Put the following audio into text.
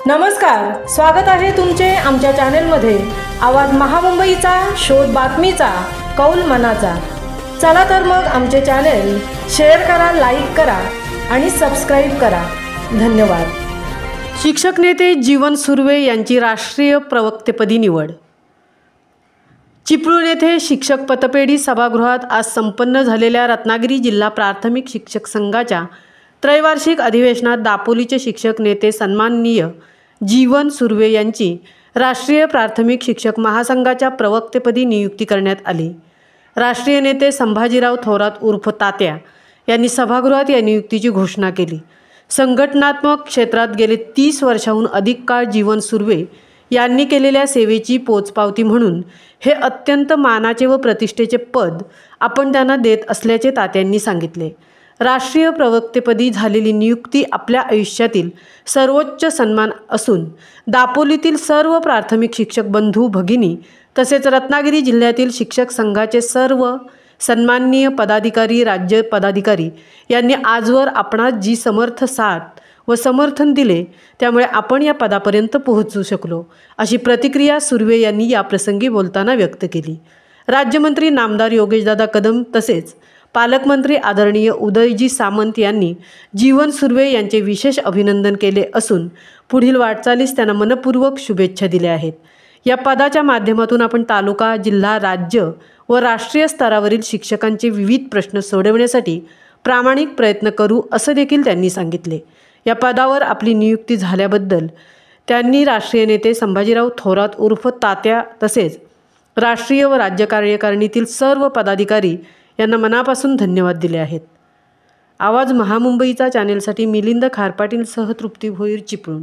नमस्कार, स्वागत आहे तुमचे आमच्या चॅनेलमध्ये। आवाज महामुंबईचा, शोध बातमीचा, कौल मनाचा। चला तर मग आमचे चॅनेल शेअर करा, लाईक करा आणि सबस्क्राइब करा। धन्यवाद। शिक्षक नेते जीवन सुर्वे यांची राष्ट्रीय प्रवक्तेपदी निवड। चिपळूण येथे शिक्षक पतपेढी सभागृहात आज संपन्न झालेल्या रत्नागिरी जिल्हा प्राथमिक शिक्षक संघाच्या त्रैवार्षिक अधिवेशनात दापोलीचे शिक्षक नेते सन्माननीय जीवन सुर्वे यांची राष्ट्रीय प्राथमिक शिक्षक महासंघाच्या प्रवक्तेपदी नियुक्ती करण्यात आली। राष्ट्रीय नेते संभाजीराव थोरात उर्फ तात्या यांनी सभागृहात या नियुक्तीची घोषणा केली। संघटनात्मक क्षेत्रात गेले 30 वर्षांहून अधिक काळ जीवन सुर्वे यांनी केलेल्या सेवेची पोचपावती म्हणून हे अत्यंत मानाचे व प्रतिष्ठेचे पद आपण त्यांना देत असल्याचे तात्यांनी सांगितले। राष्ट्रीय प्रवक्तेपदी झालेली नियुक्ती आपल्या आयुष्यातील सर्वोच्च सन्मान असून दापोलीतील सर्व प्राथमिक शिक्षक बंधू भगिनी तसेच रत्नागिरी जिल्ह्यातील शिक्षक संघाचे सर्व सन्माननीय पदाधिकारी, राज्य पदाधिकारी यांनी आजवर आपणास जी समर्थ साथ व समर्थन दिले त्यामुळे आपण या पदापर्यंत पोहोचू शकलो, अशी प्रतिक्रिया सुर्वे यांनी या प्रसंगी बोलताना व्यक्त केली। राज्यमंत्री नामदार योगेशदादा कदम तसेच पालकमंत्री आदरणीय उदयजी सामंत यांनी जीवन सुर्वे यांचे विशेष अभिनंदन केले असून पुढील वाटचालीस त्यांना मनपूर्वक शुभेच्छा दिल्या आहेत। या पदाच्या माध्यमातून आपण तालुका, जिल्हा, राज्य व राष्ट्रीय स्तरावरील शिक्षकांचे विविध प्रश्न सोडवण्यासाठी प्रामाणिक प्रयत्न करू, असं देखील त्यांनी सांगितले। या पदावर आपली नियुक्ती झाल्याबद्दल त्यांनी राष्ट्रीय नेते संभाजीराव थोरात उर्फ तात्या तसेच राष्ट्रीय व राज्य कार्यकारिणीतील सर्व पदाधिकारी यांना मनापासून धन्यवाद दिले आहेत। आवाज महामुंबईचा चॅनेलसाठी मिलिंद खारपाटीलसह तृप्ती भोईर, चिपळूण।